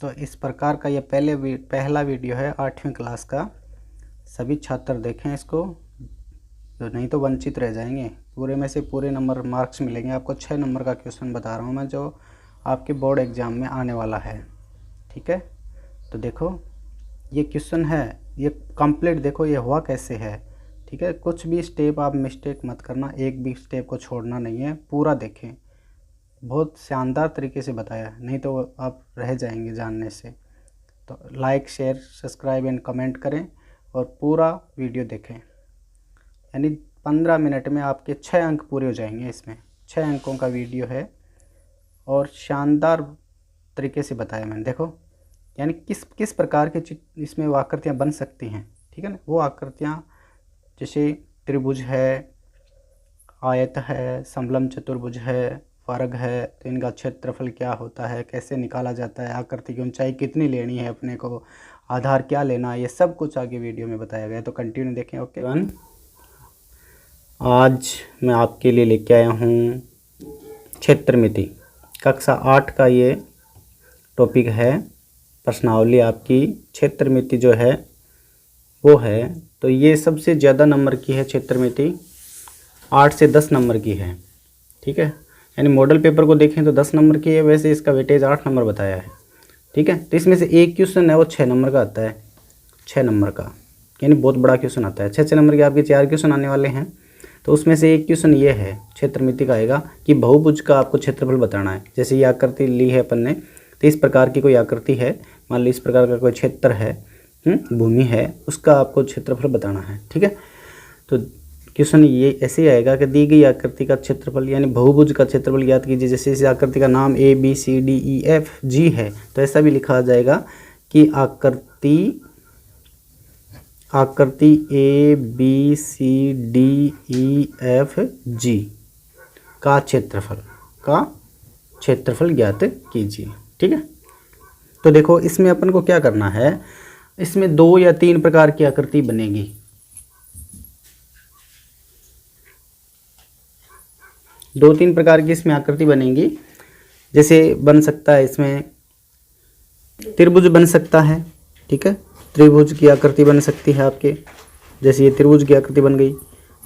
तो इस प्रकार का ये पहला वीडियो है 8वीं क्लास का। सभी छात्र देखें इसको, तो नहीं तो वंचित रह जाएंगे। पूरे में से पूरे नंबर मार्क्स मिलेंगे आपको। 6 नंबर का क्वेश्चन बता रहा हूँ मैं, जो आपके बोर्ड एग्ज़ाम में आने वाला है। ठीक है, तो देखो ये क्वेश्चन है, ये कंप्लीट देखो ये हुआ कैसे है। ठीक है, कुछ भी स्टेप आप मिस्टेक मत करना, एक भी स्टेप को छोड़ना नहीं है, पूरा देखें। बहुत शानदार तरीके से बताया, नहीं तो आप रह जाएंगे जानने से। तो like share subscribe and comment करें और पूरा वीडियो देखें। यानी 15 मिनट में आपके 6 अंक पूरे हो जाएंगे। इसमें 6 अंकों का वीडियो है और शानदार तरीके से बताया मैंने। देखो यानी किस किस प्रकार के इसमें आकृतियाँ बन सकती हैं। ठीक है ना, वो आकृतियाँ जैसे त्रिभुज है, आयत है, समलंब चतुर्भुज है, वर्ग है, तो इनका क्षेत्रफल क्या होता है, कैसे निकाला जाता है, आकृति की ऊंचाई कितनी लेनी है अपने को, आधार क्या लेना है, ये सब कुछ आगे वीडियो में बताया गया है। तो कंटिन्यू देखें। ओके, आज मैं आपके लिए लेके आया हूँ क्षेत्रमिति कक्षा 8 का ये टॉपिक है। प्रश्नावली आपकी क्षेत्रमिति जो है वो है, तो ये सबसे ज़्यादा नंबर की है क्षेत्रमिति, 8 से 10 नंबर की है। ठीक है, यानी मॉडल पेपर को देखें तो 10 नंबर की है, वैसे इसका वेटेज 8 नंबर बताया है। ठीक है, तो इसमें से एक क्वेश्चन है वो 6 नंबर का आता है, 6 नंबर का, यानी बहुत बड़ा क्वेश्चन आता है। 6 नंबर के आपके 4 क्वेश्चन आने वाले हैं, तो उसमें से एक क्वेश्चन ये है क्षेत्रमिति का आएगा कि बहुभुज का आपको क्षेत्रफल बताना है। जैसे ये आकृति ली है अपन ने, तो इस प्रकार की कोई आकृति है, मान ली इस प्रकार का कोई क्षेत्र है, भूमि है, उसका आपको क्षेत्रफल बताना है। ठीक है, तो क्वेश्चन ये ऐसे ही आएगा कि दी गई आकृति का क्षेत्रफल यानी बहुभुज का क्षेत्रफल ज्ञात कीजिए। जैसे इस आकृति का नाम ABCDEFG है, तो ऐसा भी लिखा जाएगा कि आकृति ABCDEFG का क्षेत्रफल ज्ञात कीजिए। ठीक है, तो देखो इसमें अपन को क्या करना है, इसमें 2 या 3 प्रकार की आकृति बनेगी। 2-3 प्रकार की इसमें आकृति बनेगी। जैसे बन सकता है इसमें त्रिभुज बन सकता है। ठीक है, त्रिभुज की आकृति बन सकती है आपके, जैसे ये त्रिभुज की आकृति बन गई।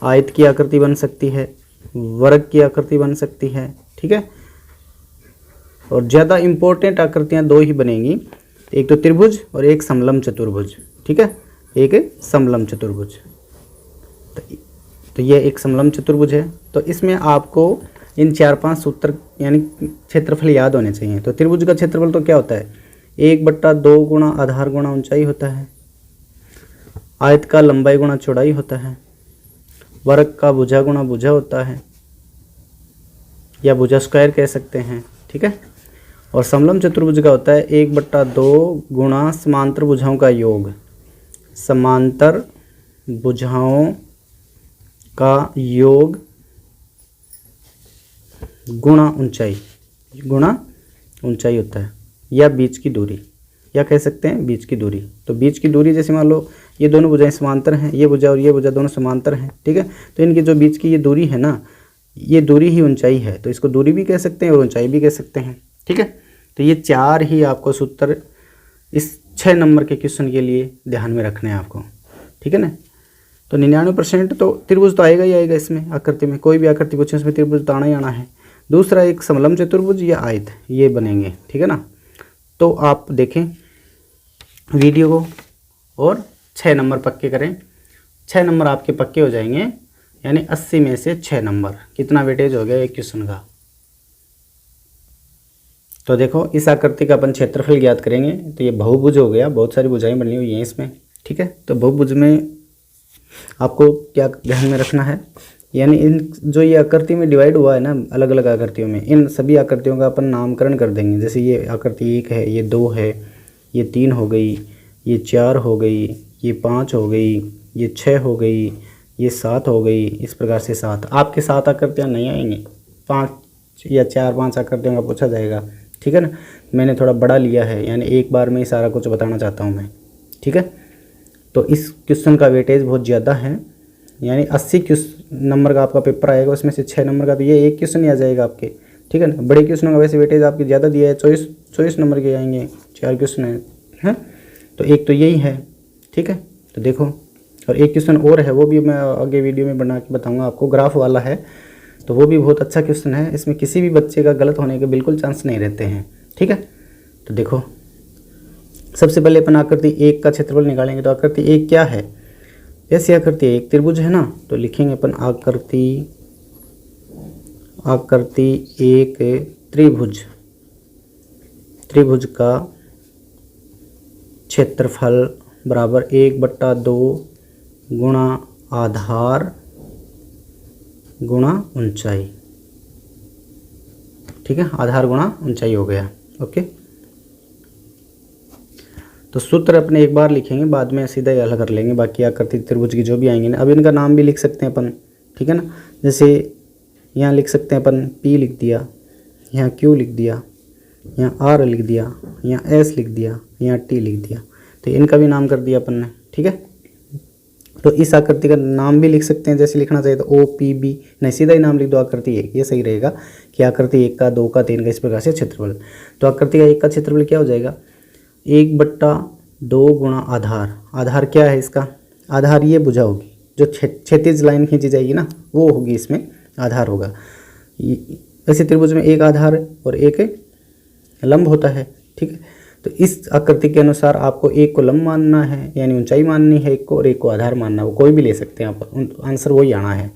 आयत की आकृति बन सकती है, वर्ग की आकृति बन सकती है। ठीक है, और ज़्यादा इम्पोर्टेंट आकृतियाँ 2 ही बनेंगी, एक तो त्रिभुज और एक समलंब चतुर्भुज। ठीक है, एक समलंब चतुर्भुज, तो ये एक समलंब चतुर्भुज है। तो इसमें आपको इन 4-5 सूत्र यानी क्षेत्रफल याद होने चाहिए। तो त्रिभुज का क्षेत्रफल तो क्या होता है, 1/2 गुणा आधार गुणा ऊंचाई होता है। आयत का लंबाई गुणा चौड़ाई होता है। वर्ग का भुजा गुणा भुजा होता है, या भुजा स्क्वायर कह सकते हैं। ठीक है, और समलंब चतुर्भुज का होता है 1/2 गुणा समांतर भुजाओं का योग, समांतर भुजाओं का योग गुणा ऊंचाई होता है, या बीच की दूरी, या कह सकते हैं बीच की दूरी। तो बीच की दूरी जैसे मान लो ये दोनों भुजाएं समांतर हैं, ये भुजा और ये भुजा दोनों समांतर हैं। ठीक है, तो इनकी जो बीच की ये दूरी है ना, ये दूरी ही ऊंचाई है, तो इसको दूरी भी कह सकते हैं और ऊंचाई भी कह सकते हैं। ठीक है, तो ये 4 ही आपको सूत्र इस 6 नंबर के क्वेश्चन के लिए ध्यान में रखने हैं आपको। ठीक है ना, तो 99% तो त्रिभुज तो आएगा ही आएगा इसमें। आकृति में कोई भी आकृति पूछे उसमें त्रिभुज तो आना ही आना है। दूसरा एक समलंब चतुर्भुज या आयत, ये बनेंगे। ठीक है ना, तो आप देखें वीडियो को और 6 नंबर पक्के करें। 6 नंबर आपके पक्के हो जाएंगे, यानी 80 में से 6 नंबर। कितना वेटेज हो गया एक क्वेश्चन का। तो देखो इस आकृति का अपन क्षेत्रफल ज्ञात करेंगे, तो ये बहुभुज हो गया, बहुत सारी भुजाएं बनी हुई हैं इसमें। ठीक है, तो बहुभुज में आपको क्या ध्यान में रखना है, यानी इन जो ये आकृति में डिवाइड हुआ है ना अलग अलग आकृतियों में, इन सभी आकृतियों का अपन नामकरण कर देंगे। जैसे ये आकृति 1 है, ये 2 है, ये 3 हो गई, ये 4 हो गई, ये 5 हो गई, ये 6 हो गई, ये 7 हो गई। इस प्रकार से 7 आपके 7 आकृतियाँ नहीं आएंगी, 5 या 4-5 आकृतियों का पूछा जाएगा। ठीक है ना, मैंने थोड़ा बड़ा लिया है, यानी एक बार में ही सारा कुछ बताना चाहता हूँ मैं। ठीक है, तो इस क्वेश्चन का वेटेज बहुत ज़्यादा है, यानी 80 नंबर का आपका पेपर आएगा, उसमें से 6 नंबर का तो ये एक क्वेश्चन ही आ जाएगा आपके। ठीक है ना, बड़े क्वेश्चनों का वैसे वेटेज आपकी ज़्यादा दिया है, 24 नंबर के आएंगे। 4 क्वेश्चन है, तो एक तो यही है, ठीक है। तो देखो, और एक क्वेश्चन और है, वो भी मैं आगे वीडियो में बना के बताऊंगा आपको, ग्राफ वाला है, तो वो भी बहुत अच्छा क्वेश्चन है। इसमें किसी भी बच्चे का गलत होने के बिल्कुल चांस नहीं रहते हैं, ठीक है। तो देखो, सबसे पहले अपन आकृति 1 का क्षेत्रफल निकालेंगे। तो आकृति 1 क्या है? ऐसी आकृति एक त्रिभुज है ना, तो लिखेंगे अपन आकृति एक त्रिभुज का क्षेत्रफल बराबर 1/2 गुणा आधार गुणा ऊंचाई, ठीक है। आधार गुणा ऊंचाई हो गया, ओके। तो सूत्र अपने एक बार लिखेंगे, बाद में सीधा ही हल कर लेंगे बाकी आकृति त्रिभुज की जो भी आएंगे ना। अब इनका नाम भी लिख सकते हैं अपन, ठीक है ना। जैसे यहाँ लिख सकते हैं अपन P लिख दिया, यहाँ Q लिख दिया, यहाँ R लिख दिया, यहाँ S लिख दिया, यहाँ T लिख दिया, तो इनका भी नाम कर दिया अपन ने, ठीक है। तो इस आकृति का नाम भी लिख सकते हैं, जैसे लिखना चाहिए तो OPB, नहीं सीधा ही नाम लिख दो आकृति 1, ये सही रहेगा कि आकृति 1 का, 2 का, 3 का, इस प्रकार से क्षेत्रफल। तो आकृति का 1 का क्षेत्रफल क्या हो जाएगा? 1/2 गुणा आधार क्या है इसका? आधार ये भुजा होगी, जो क्षैतिज लाइन खींची जाएगी ना, वो होगी, इसमें आधार होगा। वैसे त्रिभुज में एक आधार और एक लंब होता है, ठीक है। तो इस आकृति के अनुसार आपको एक को लंब मानना है, यानी ऊंचाई माननी है एक को, और एक को आधार मानना है, वो कोई भी ले सकते हैं आप, आंसर वही आना है।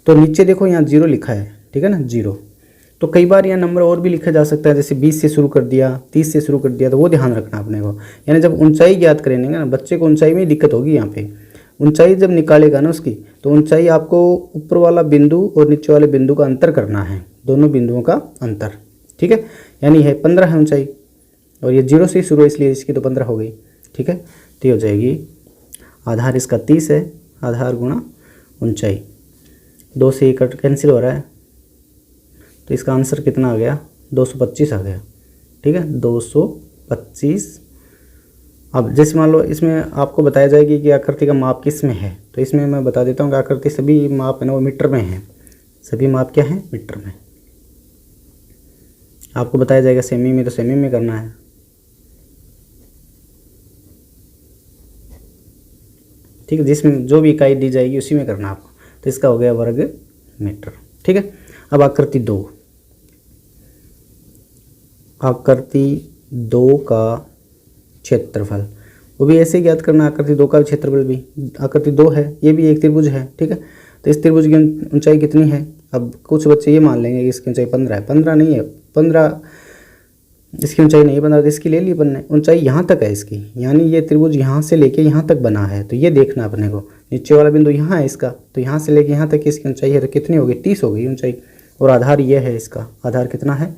तो नीचे देखो यहाँ 0 लिखा है, ठीक है ना, 0। तो कई बार यहाँ नंबर और भी लिखा जा सकता है, जैसे 20 से शुरू कर दिया, 30 से शुरू कर दिया, तो वो ध्यान रखना अपने को। यानी जब ऊंचाई ज्ञात करेंगे ना, बच्चे को ऊंचाई में दिक्कत होगी। यहाँ पे ऊंचाई जब निकालेगा ना उसकी, तो ऊंचाई आपको ऊपर वाला बिंदु और नीचे वाले बिंदु का अंतर करना है, दोनों बिंदुओं का अंतर, ठीक है। यानी है 15 है ऊंचाई, और ये 0 से शुरू है, इसलिए इसकी तो 15 हो गई, ठीक है। तो ये हो जाएगी, आधार इसका 30 है, आधार गुणा ऊंचाई, 2 से 1 कैंसिल हो रहा है, तो इसका आंसर कितना आ गया? 225 आ गया, ठीक है, 225। अब जैसे मान लो इसमें आपको बताया जाएगी कि आकृति का माप किस में है, तो इसमें मैं बता देता हूँ कि आकृति सभी माप है ना वो मीटर में है, सभी माप क्या है? मीटर में। आपको बताया जाएगा सेमी में, तो सेमी में करना है, ठीक है। जिसमें जो भी इकाई दी जाएगी उसी में करना आपको। तो इसका हो गया वर्ग मीटर, ठीक है। अब आकृति 2, आकृति 2 का क्षेत्रफल, वो भी ऐसे ही ज्ञात करना। आकृति 2 का क्षेत्रफल भी, आकृति 2 है, ये भी एक त्रिभुज है, ठीक है। तो इस त्रिभुज की ऊंचाई कितनी है? अब कुछ बच्चे ये मान लेंगे कि इसकी ऊंचाई 15 है, 15 नहीं है, 15 इसकी ऊंचाई नहीं है 15, तो इसकी ले ली अपन ने, ऊंचाई यहाँ तक है इसकी, यानी ये त्रिभुज यहाँ से लेके यहाँ तक बना है। तो ये देखना अपने को, नीचे वाला बिंदु यहाँ है इसका, तो यहाँ से लेके यहाँ तक की इसकी ऊंचाई है, तो कितनी होगी? 30 हो गई ऊंचाई। और आधार ये है इसका, आधार कितना है?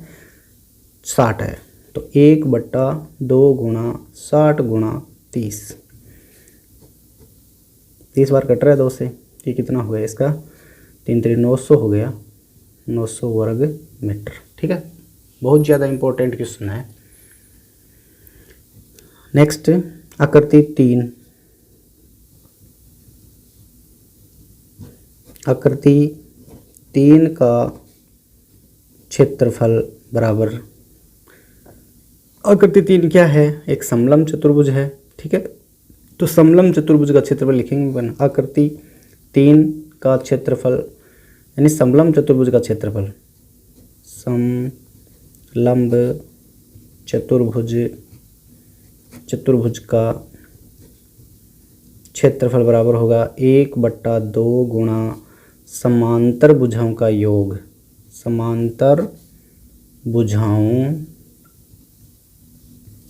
60 है। तो 1/2 गुणा 60 गुणा 30, 30 बार कट रहा है 2 से, ये कितना हो गया इसका? 3 3 900 हो गया, 900 वर्ग मीटर, ठीक है। बहुत ज़्यादा इंपॉर्टेंट क्वेश्चन है। नेक्स्ट आकृति 3, आकृति 3 का क्षेत्रफल बराबर, आकृति 3 क्या है? एक समलंब चतुर्भुज है, ठीक है। तो समलंब चतुर्भुज का क्षेत्रफल लिखेंगे अपन, आकृति 3 का क्षेत्रफल, यानी समलंब चतुर्भुज का क्षेत्रफल, समलंब चतुर्भुज का क्षेत्रफल बराबर होगा 1/2 गुणा समांतर भुजाओं का योग, समांतर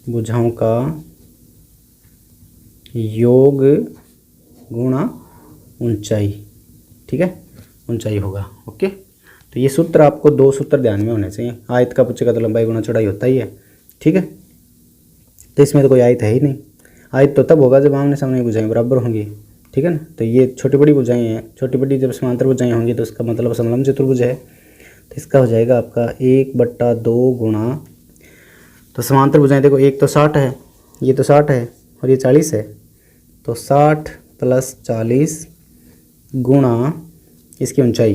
भुजाओं का योग गुणा ऊंचाई, ठीक है, ऊंचाई होगा, ओके। तो ये सूत्र आपको 2 सूत्र ध्यान में होने चाहिए। आयत का पूछेगा तो लंबाई गुणा चौड़ाई होता ही है, ठीक है। तो इसमें तो कोई आयत है ही नहीं, आयत तो तब होगा जब आमने सामने भुजाएं बराबर होंगी, ठीक है ना। तो ये छोटी बड़ी भुजाएं हैं, छोटी बड़ी जब समांतर भुजाएं होंगी तो इसका मतलब समलंब चतुर्भुज है। तो इसका हो जाएगा आपका 1/2 गुणा, तो समांतर भुजाएं देखो, एक तो 60 है, ये तो 60 है और ये 40 है, तो 60 + 40 गुणा इसकी ऊंचाई।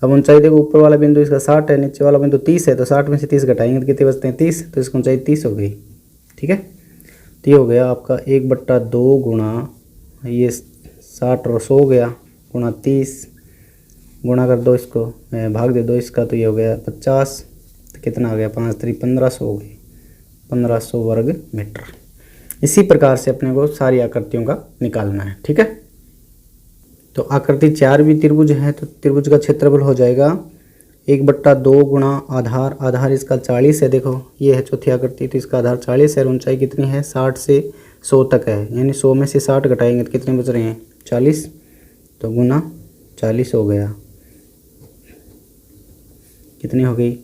अब ऊंचाई देखो, ऊपर वाला बिंदु इसका 60 है, नीचे वाला बिंदु 30 है, तो 60 में से 30 घटाएंगे तो कितने बचते हैं? 30, तो इसकी ऊंचाई 30 हो गई, ठीक है। तो ये हो गया आपका 1/2 गुणा ये 60 और 100 हो गया गुणा 30, गुणा कर दो इसको, भाग दे दो इसका, तो ये हो गया 50। तो कितना आ गया, 5 3 1500 हो गई, 1500 वर्ग मीटर। इसी प्रकार से अपने को सारी आकृतियों का निकालना है। ठीक है। तो आकृति 4 भी त्रिभुज है, तो त्रिभुज का क्षेत्रफल हो जाएगा 1/2 गुणा आधार, आधार इसका 40 है। देखो ये है चौथी आकृति, तो इसका आधार 40 है, ऊंचाई कितनी है 60 से 100 तक है, यानी 100 में से 60 घटाएंगे तो कितने बच रहे हैं 40, तो गुना 40 हो गया, कितनी हो गई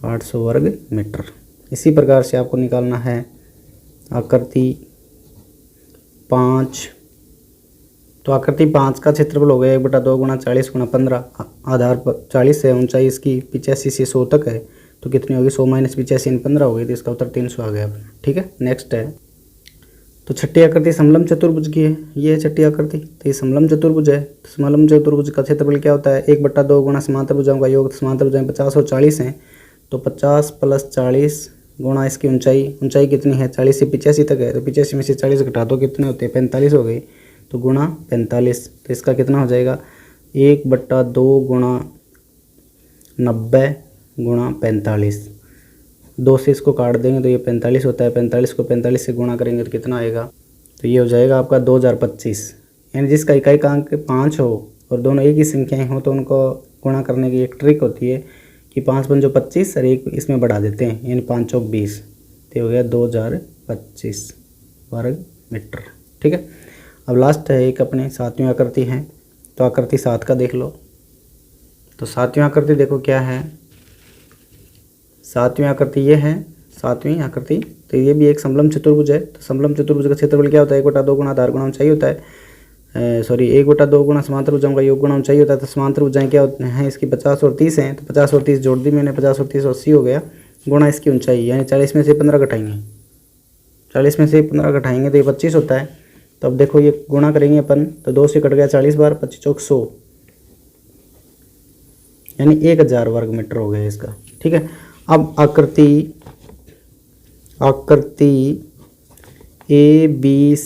800 वर्ग मीटर। इसी प्रकार से आपको निकालना है आकृति 5। तो आकृति 5 का क्षेत्रफल हो गया 1/2 गुणा 40 गुणा 15, आधार पर 40 है, ऊंचाई इसकी 85 से 100 तक है, तो कितनी होगी 100 माइनस 85 यानी 15 हो गई, तो इसका उत्तर 300 आ गया। ठीक है। नेक्स्ट है, तो छठी आकृति समलंब चतुर्भुज की है, ये है छठी आकृति, तो ये समलंब चतुर्भुज है। तो समलंब चतुर्भुज का क्षेत्रफल क्या होता है 1/2 गुणा समांतर भुजाओं का योग, समांतर भुजाएं 50 और 40 हैं, तो 50 + 40 गुणा इसकी ऊंचाई, ऊंचाई कितनी है 40 से 85 तक है, तो 85 में से 40 घटा दो कितने होते हैं 45 हो गई, तो गुणा 45, तो इसका कितना हो जाएगा 1/2 गुणा 90 गुणा 45, 2 से इसको काट देंगे तो ये 45 होता है, 45 को 45 से गुणा करेंगे तो कितना आएगा, तो ये हो जाएगा आपका 2025। यानी जिसका इकाई अंक 5 हो और दोनों एक ही संख्याएं हो तो उनको गुणा करने की एक ट्रिक होती है कि 5 × 25 और 1 इसमें बढ़ा देते हैं, यानी 5 × 20, तो हो गया 2025 वर्ग मीटर। ठीक है। अब लास्ट है एक अपने 7वीं आकृति है, तो आकृति 7 का देख लो। तो 7वीं आकृति देखो क्या है, 7वीं आकृति ये है 7वीं आकृति, तो ये भी एक समलंब चतुर्भुज है। तो समलंब चतुर्भुज का क्षेत्रफल क्या होता है 1/2 गुणा आधार गुणा ऊंचाई होता है, 1/2 गुणा समांतर भुजाओं का योग गुणा ऊंचाई होता है। तो समांतर भुजाएं क्या होते हैं इसकी 50 और 30 हैं, तो 50 और 30 जोड़ दी मैंने, 50 और 30 80 हो गया, गुणा इसकी ऊंचाई, यानी 40 में से 15 घटाएंगे, 40 में से 15 घटाएंगे तो ये 25 होता है। तो अब देखो ये गुणा करेंगे अपन, तो 2 से कट गया 40 बार, 25 चौक 100, यानी 1000 वर्ग मीटर हो गया इसका। ठीक है। अब आकृति ABCDEFG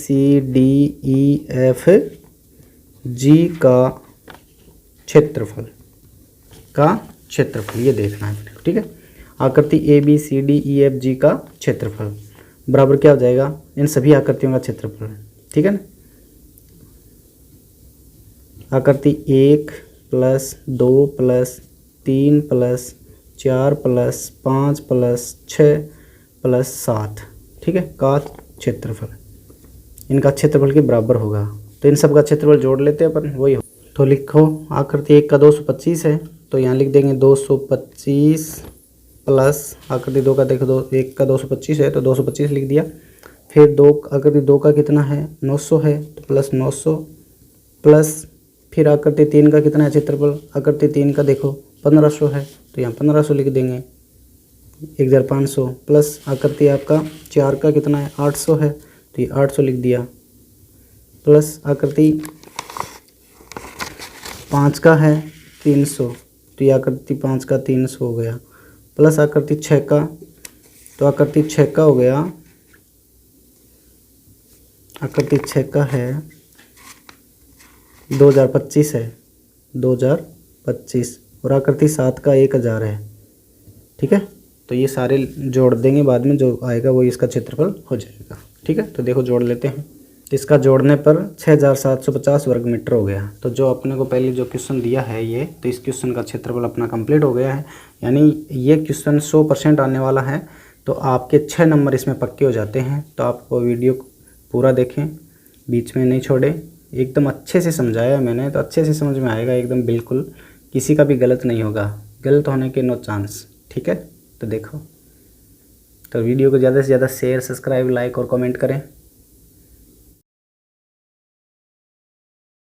का क्षेत्रफल ये देखना है। ठीक है। आकृति ABCDEFG का क्षेत्रफल बराबर क्या हो जाएगा इन सभी आकृतियों का क्षेत्रफल। ठीक है ना। आकृति 1 + 2 + 3 + 4 + 5 + 6 + 7, ठीक है, का क्षेत्रफल इनका क्षेत्रफल के बराबर होगा। तो इन सब का क्षेत्रफल जोड़ लेते हैं अपन, वही हो। तो लिखो आकृति 1 का 225 है, तो यहाँ लिख देंगे 225 प्लस आकृति 2 का देखो 1 का 225 है तो 225 लिख दिया। फिर आकृति 2 का कितना है 900 है, तो प्लस 900 प्लस फिर आकृति 3 का कितना है क्षेत्रफल, आकृति 3 का देखो 1500 है, तो यहाँ 1500 लिख देंगे 1500 प्लस आकृति आपका 4 का कितना है 800 है, तो ये 800 लिख दिया, प्लस आकृति 5 का है 300, तो ये आकृति 5 का 300 हो गया, प्लस आकृति 6 का, तो आकृति 6 का हो गया, आकृति 6 का है 2025 है 2025, और आकृति 7 का 1000 है। ठीक है। तो ये सारे जोड़ देंगे, बाद में जो आएगा वो इसका क्षेत्रफल हो जाएगा। ठीक है। तो देखो जोड़ लेते हैं, इसका जोड़ने पर 6750 वर्ग मीटर हो गया। तो जो अपने को पहले जो क्वेश्चन दिया है ये, तो इस क्वेश्चन का क्षेत्रफल अपना कंप्लीट हो गया है, यानी ये क्वेश्चन 100% आने वाला है। तो आपके 6 नंबर इसमें पक्के हो जाते हैं। तो आप वीडियो पूरा देखें, बीच में नहीं छोड़ें, एकदम अच्छे से समझाया मैंने, तो अच्छे से समझ में आएगा एकदम, बिल्कुल किसी का भी गलत नहीं होगा, गलत होने के नो चांस। ठीक है। तो देखो, तो वीडियो को ज़्यादा से ज़्यादा शेयर, सब्सक्राइब, लाइक और कमेंट करें।